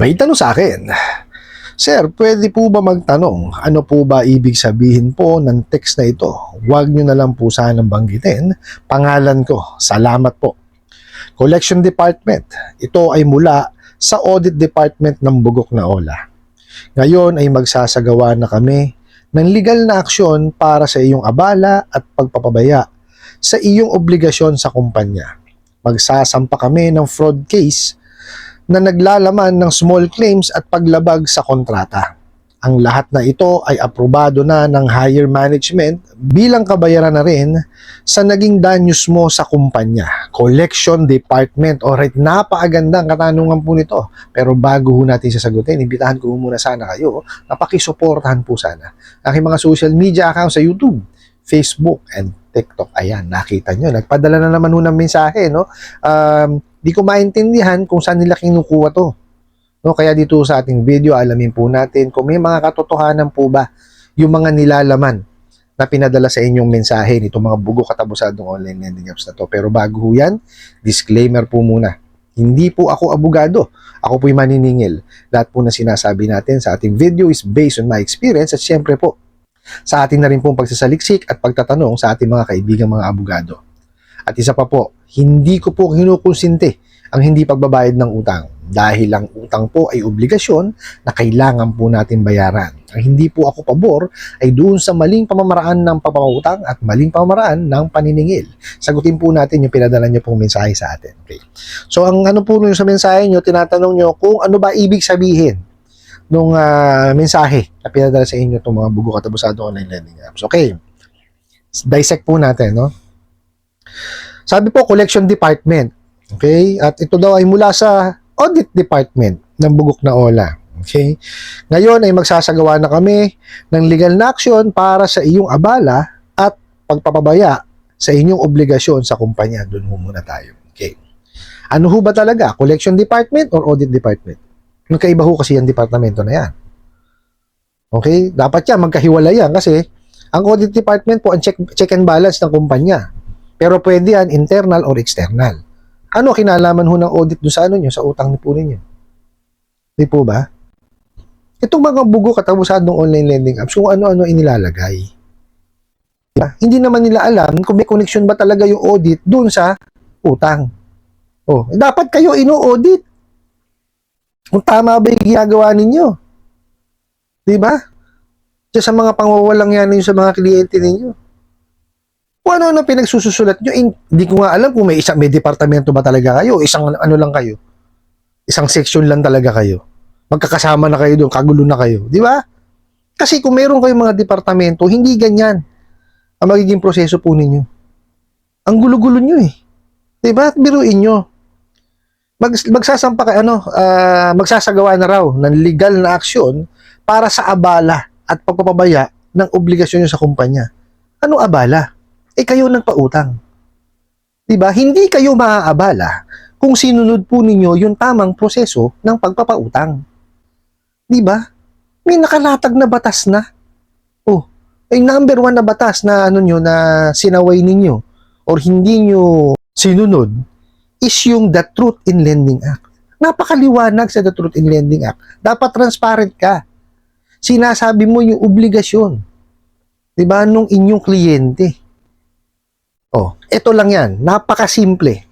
May tanong sa akin, Sir, pwede po ba magtanong ano po ba ibig sabihin po ng text na ito? Huwag nyo na lang po sanang banggitin. Pangalan ko, salamat po. Collection Department, ito ay mula sa Audit Department ng Bugok na Ola. Ngayon ay magsasagawa na kami ng legal na aksyon para sa iyong abala at pagpapabaya sa iyong obligasyon sa kumpanya. Magsasampa kami ng fraud case na naglalaman ng small claims at paglabag sa kontrata. Ang lahat na ito ay aprobado na ng higher management bilang kabayaran na rin sa naging danyos mo sa kumpanya. Collection Department. Alright, napakagandang katanungan po nito. Pero bago ho natin sasagutin, imbitahan ko muna sana kayo na pakisuportahan po sana aking mga social media accounts sa YouTube, Facebook, and TikTok. Ayan, nakita nyo. Nagpadala na naman ho ng mensahe, no? Di ko maintindihan kung saan nila kinukuha to. No, kaya dito sa ating video, alamin po natin kung may mga katotohanan po ba yung mga nilalaman na pinadala sa inyong mensahe nitong mga bugo katabusadong online lending apps na to. Pero bago ho yan, disclaimer po muna. Hindi po ako abogado. Ako po'y maniningil. Lahat po na sinasabi natin sa ating video is based on my experience at syempre po, sa atin na rin pong pagsasaliksik at pagtatanong sa ating mga kaibigang mga abogado. At isa pa po, hindi ko po kinukonsinti ang hindi pagbabayad ng utang dahil ang utang po ay obligasyon na kailangan po natin bayaran. Ang hindi po ako pabor ay doon sa maling pamamaraan ng pagpapautang at maling pamamaraan ng paniningil. Sagutin po natin yung pinadala nyo pong mensahe sa atin. Okay. So ang ano po nyo sa mensahe nyo, tinatanong nyo kung ano ba ibig sabihin nung mensahe na pinadala sa inyo itong mga bugo katabusado online lending apps. Okay. Dissect po natin, no? Sabi po, Collection Department. Okay? At ito daw ay mula sa Audit Department ng Bugok na Ola. Okay? Ngayon ay magsasagawa na kami ng legal na aksyon para sa iyong abala at pagpapabaya sa inyong obligasyon sa kumpanya. Doon ho muna tayo. Okay? Ano ho ba talaga? Collection Department or Audit Department? Magkaiba ho kasi yung departamento na yan. Okay? Dapat yan, magkahiwalay yan kasi ang Audit Department po ang check and balance ng kumpanya. Pero pwede yan internal or external. Ano kinalaman ho ng audit doon sa ano nyo, sa utang po ninyo? Di po ba? Itong mga bugo katabusadong online lending apps, kung ano-ano inilalagay. Diba? Hindi naman nila alam kung may connection ba talaga yung audit doon sa utang. Oh, dapat kayo ino-audit. Kung tama ba yung ginagawa ninyo. Di ba? Sa mga pangwawalang yan sa mga kliyente ninyo. Kung ano pinagsusulat nyo, hindi ko nga alam kung may departamento ba talaga kayo, isang ano lang kayo, isang section lang talaga kayo. Magkakasama na kayo doon, kagulo na kayo, di ba? Kasi kung meron kayong mga departamento, hindi ganyan ang magiging proseso po ninyo. Ang gulo-gulo nyo eh. Di ba? Biruin nyo. Magsasampa kayo, magsasagawa na raw ng legal na aksyon para sa abala at pagpapabaya ng obligasyon nyo sa kumpanya. Ano abala? Kayo nagpautang. Diba? Hindi kayo maaabala kung sinunod po ninyo yung tamang proseso ng pagpapautang. Diba? May nakalatag na batas na. Oh, ay number 1 na batas na ano nyo, na sinaway ninyo or hindi nyo sinunod is yung The Truth in Lending Act. Napakaliwanag sa The Truth in Lending Act. Dapat transparent ka. Sinasabi mo yung obligasyon. Diba? Nung inyong kliyente. Oh, ito lang yan. Napakasimple.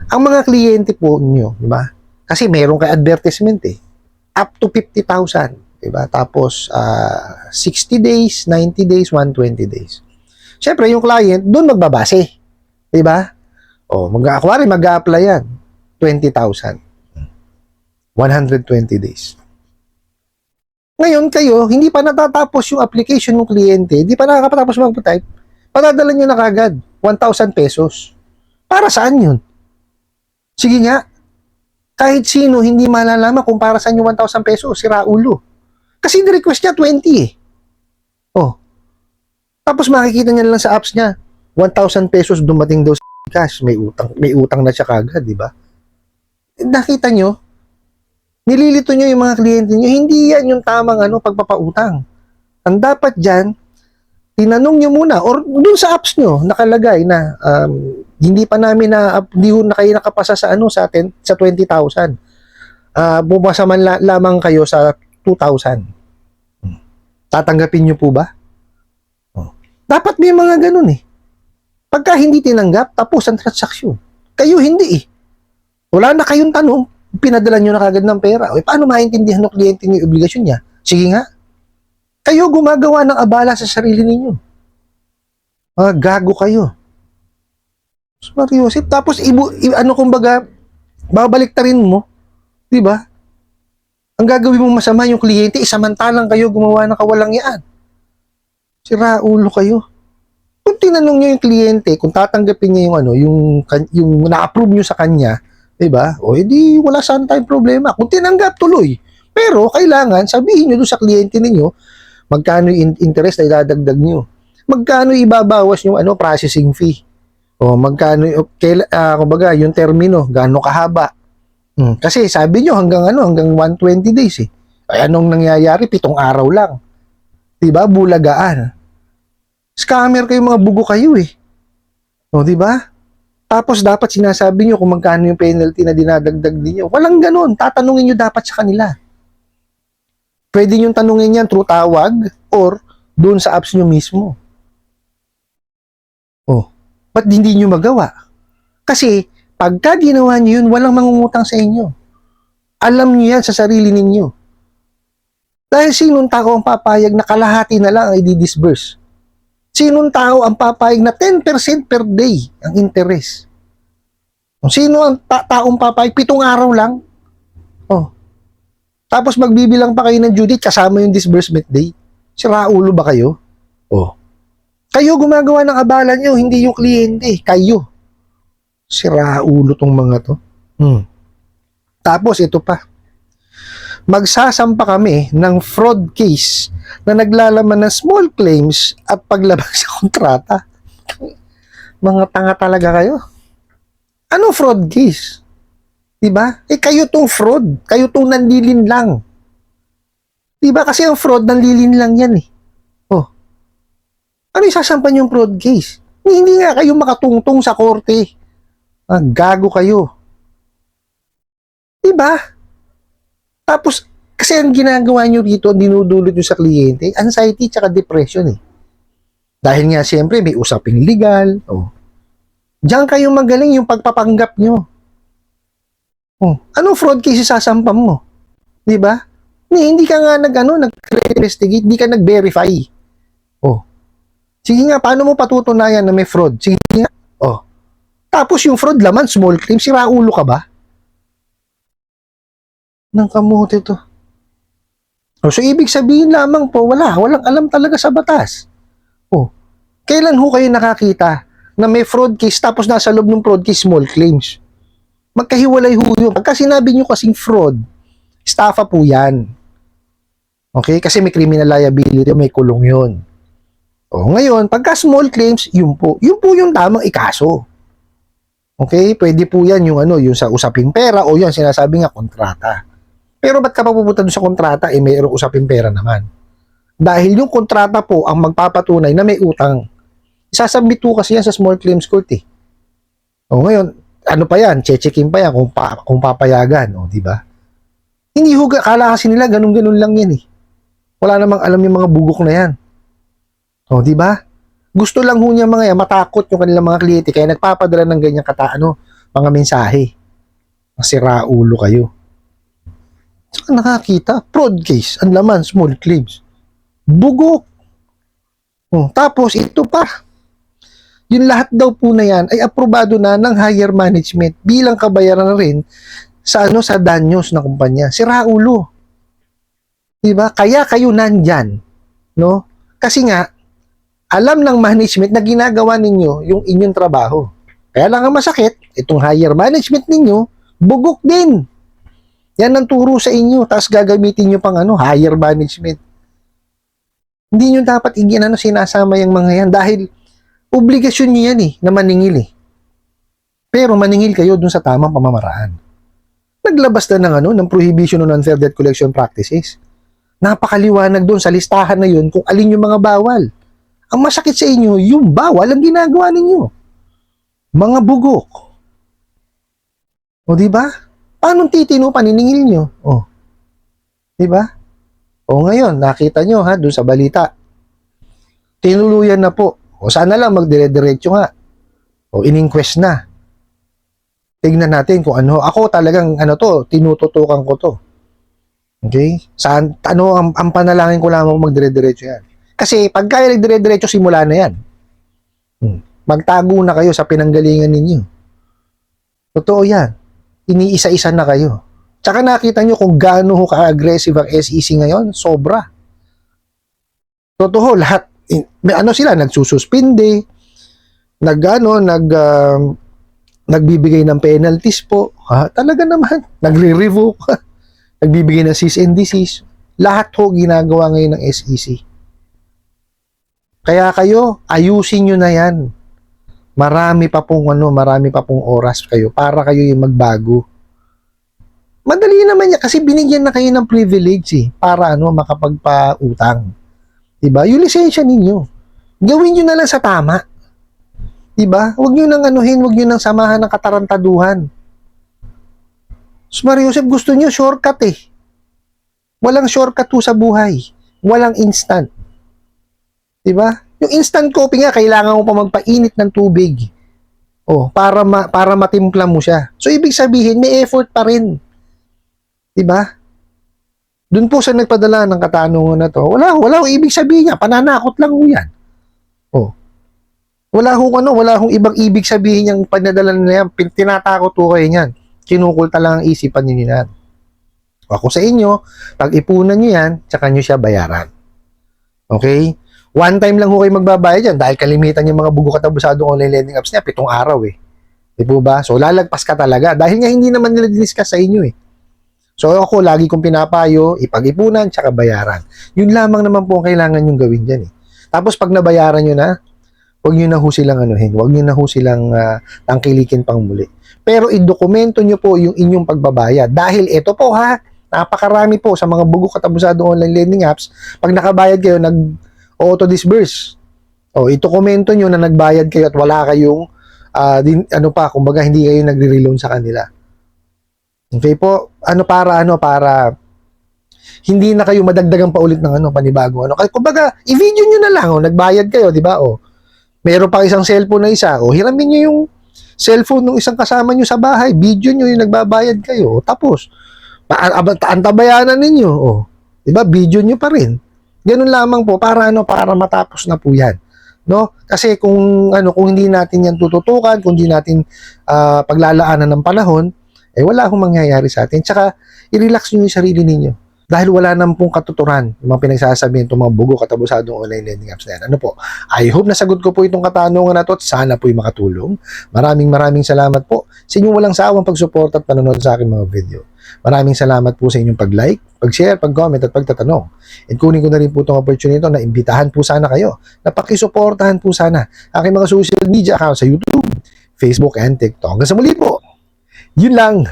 Ang mga kliyente po niyo, di ba? Kasi meron kay advertisement eh. Up to 50,000, di ba? Tapos 60 days, 90 days, 120 days. Siyempre, yung client doon magbabase, di ba? Oh, mag-a-apply yan. 20,000. 120 days. Ngayon kayo, hindi pa natatapos yung application ng kliyente, hindi pa nakakapatapos mag-type, padadala nyo na kagad, 1,000 pesos. Para saan yun? Sige nga, kahit sino hindi malalaman kung para saan yung 1,000 pesos, sira ulo. Kasi ni-request niya 20 eh. Oh. Tapos makikita niya lang sa apps niya, 1,000 pesos dumating daw sa cash, may utang na siya kagad, di ba? Nakita nyo, nililito nyo yung mga kliyente nyo, hindi yan yung tamang pagpapautang. Ang dapat dyan, tinanong nyo muna, or dun sa apps nyo, nakalagay na, hindi pa namin hindi na kayo nakapasa sa sa atin, sa 20,000. Bumasa man lamang kayo sa 2,000. Tatanggapin niyo po ba? Oh. Dapat may mga ganun eh. Pagka hindi tinanggap, tapos ang transaksyon. Kayo hindi eh. Wala na kayong tanong, pinadala niyo na kagad ng pera. O, paano maintindihan ng kliyente niyo yung obligasyon niya? Sige nga. Kayo gumagawa ng abala sa sarili ninyo. Mga gago kayo. Mariusip. Tapos, kumbaga, babaliktarin mo. Di ba? Ang gagawin mong masama yung kliyente, samantalang kayo gumawa ng kawalangyaan. Sira ulo kayo. Kung tinanong niyo yung kliyente, kung tatanggapin niya yung na-approve niyo sa kanya, 'di ba? O edi wala sana tayong problema. Kung tinanggap tuloy. Pero kailangan sabihin niyo doon sa kliyente ninyo magkano yung interest na idadagdag niyo. Magkano ibabawas yung processing fee. O magkano kumbaga yung termino, gaano kahaba. Kasi sabi niyo hanggang 120 days eh. Ay anong nangyayari? 7 araw lang. 'Di ba? Bulagaan. Scammer kayo, mga bugo kayo eh. O, di ba? Tapos dapat sinasabi nyo kung magkano yung penalty na dinadagdag niyo. Walang ganun. Tatanungin nyo dapat sa kanila. Pwede nyo tanungin yan through tawag or doon sa apps nyo mismo. O, ba't hindi nyo magawa? Kasi, pagka ginawa nyo yun, walang mangungutang sa inyo. Alam nyo yan sa sarili ninyo. Dahil sinong tao ang papayag na kalahati na lang ay di-disburse? Sinong tao ang papayag na 10% per day ang interest? Sino ang taong papayag? 7 araw lang? Oh. Tapos magbibilang pa kayo ng due date kasama yung disbursement day? Sira ulo ba kayo? Oh. Kayo gumagawa ng abala nyo, hindi yung kliyente. Kayo. Sira ulo tong mga to. Tapos ito pa. Magsasampa kami ng fraud case na naglalaman ng small claims at paglabag sa kontrata. Mga tanga talaga kayo. Ano fraud case? Diba? Kayo tong fraud. Kayo tong nanlilin lang. Diba? Kasi ang fraud, nanlilin lang yan eh. Oh. Ano isasampan yung fraud case? Hindi nga kayo makatungtong sa korte. Gago kayo. Diba? Tapos, kasi ang ginagawa nyo rito, dinudulot nyo sa kliyente, anxiety tsaka depression eh. Dahil nga, siyempre, may usaping legal. Oh. Diyan kayo magaling yung pagpapanggap nyo. Oh. Anong fraud case sasampam mo? Diba? Hindi ka nga nag-investigate, hindi ka nag-verify. Oh. Sige nga, paano mo patutunayan na may fraud? Sige nga. Oh. Tapos yung fraud laman, small claim, sira ulo ka ba? Nang kamote to. So, ibig sabihin lamang po, walang alam talaga sa batas. Oh, kailan ho kayo nakakita na may fraud case tapos nasa loob ng fraud case small claims? Magkahiwalay ho yun. Pagka sinabi nyo kasing fraud, estafa po yan. Okay? Kasi may criminal liability, may kulong yun. O, ngayon, pagka small claims, yun po yung tamang ikaso. Okay? Pwede po yan yung sa usaping pera o yung sinasabi nga kontrata. Pero ba't ka pa pupunta doon sa kontrata, mayroong usaping pera naman? Dahil yung kontrata po ang magpapatunay na may utang. Isasubmit po kasi yan sa small claims court eh. O ngayon, ano pa yan? Che-checkin pa yan kung papayagan. O, di ba? Hindi ho, kala kasi nila ganun-ganun lang yan eh. Wala namang alam yung mga bugok na yan. O, di ba? Gusto lang ho niya mga yan, matakot yung kanilang mga kliyente kaya nagpapadala ng ganyang mga mensahe. Masira ulo kayo. Saka nakakita, fraud case, ang laman, small claims. Bugok. Tapos, ito pa. Yung lahat daw po na yan ay aprobado na ng higher management bilang kabayaran na rin sa danyos ng kumpanya. Sira ulo. Diba? Kaya kayo nandyan. No? Kasi nga, alam ng management na ginagawa ninyo yung inyong trabaho. Kaya lang ang masakit, itong higher management ninyo, bugok din. Yan ang turo sa inyo, tapos gagamitin nyo pang higher management. Hindi nyo dapat sinasama yung mga yan dahil obligasyon nyo yan na maningil eh. Pero maningil kayo dun sa tamang pamamaraan. Naglabas na ng prohibition on unfair debt collection practices. Napakaliwanag dun sa listahan na yun kung alin yung mga bawal. Ang masakit sa inyo, yung bawal ang ginagawa ninyo. Mga bugok. O diba? Paano titino paniningil nyo? Oh, di ba? O ngayon, nakita nyo ha, doon sa balita. Tinuluyan na po. O sana lang magdire-diretso nga. O in-inquest na. Tignan natin kung ano. Ako talagang tinututukan ko to. Okay? Saan, ang panalangin ko lamang magdire-diretso yan. Kasi pag kaya nagdire-diretso, simula na yan. Magtago na kayo sa pinanggalingan ninyo. Totoo yan. Iniisa-isa na kayo. Tsaka nakita nyo kung gaano ka-aggressive ang SEC ngayon, sobra. Totoo, lahat, sila, nagsususpinde, nagbibigay ng penalties po. Ha? Talaga naman, nagre-revoke, nagbibigay ng cease and desist. Lahat ho ginagawa ngayon ng SEC. Kaya kayo, ayusin nyo na yan. Marami pa pong oras kayo para kayo yung magbago. Madali naman yan kasi binigyan na kayo ng privilege para makapagpa-utang. Diba? Yung lisensya ninyo. Gawin nyo na lang sa tama. Diba? Huwag nyo nang huwag nyo nang samahan ng katarantaduhan. Mario Joseph, gusto nyo shortcut Walang shortcut sa buhay. Walang instant. Diba? Yung instant coffee nga, kailangan mo pa magpainit ng tubig. Para matimpla mo siya. So, ibig sabihin, may effort pa rin. Diba? Doon po sa nagpadala ng katanungan na to, wala ibig sabihin niya, pananakot lang ho yan. Wala hong ibang ibig sabihin yung panadala na yan, tinatakot ho kayo niyan. Kinukulta lang ang isipan niyo yan. Ako sa inyo, pag ipunan niyo yan, tsaka niyo siya bayaran. Okay? One time lang ho kayo magbabayad yan dahil kalimitan yung mga bugo katabusadong online lending apps niya, 7 araw Di po ba? So, lalagpas ka talaga dahil nga hindi naman nila diniscuss sa inyo So, ako, lagi kong pinapayo, ipag-ipunan, tsaka bayaran. Yun lamang naman po ang kailangan yung gawin dyan Tapos, pag nabayaran nyo na, huwag nyo na ho silang huwag nyo na ho silang tangkilikin pang muli. Pero, idokumento nyo po yung inyong pagbabayad. Dahil ito po napakarami po sa mga bugo katabusadong online lending apps, pag nakabayad kayo, auto-disburse. Ito-komento nyo na nagbayad kayo at wala kayong, kumbaga hindi kayo nagre-reloan sa kanila. Okay po? Para hindi na kayo madagdagan pa ulit ng panibago. Kumbaga, i-video nyo na lang, nagbayad kayo, di ba? Meron pa isang cellphone na isa, hiramin nyo yung cellphone ng isang kasama nyo sa bahay, video nyo yung nagbabayad kayo, tapos, antabayanan ninyo, di ba? Video nyo pa rin. Ganun lamang po para matapos na po 'yan. No? Kasi kung hindi natin 'yan tututukan, kung hindi natin paglalaanan ng panahon, wala akong mangyayari sa atin. Tsaka i-relax niyo 'yung sarili ninyo. Dahil wala nang pong katuturan yung mga pinagsasabihin itong mga bugo katabusadong online lending apps na yan. I hope nasagot ko po itong katanungan na to at sana po'y makatulong. Maraming salamat po sa inyong walang sawang pagsuporta at panonood sa aking mga video. Maraming salamat po sa inyong pag-like, pag-share, pag-comment at pagtatanong. And kunin ko na rin po itong opportunity na imbitahan po sana kayo na pakisuportahan po sana aking mga social media account sa YouTube, Facebook, and TikTok. Hanggang sa muli po, yun lang.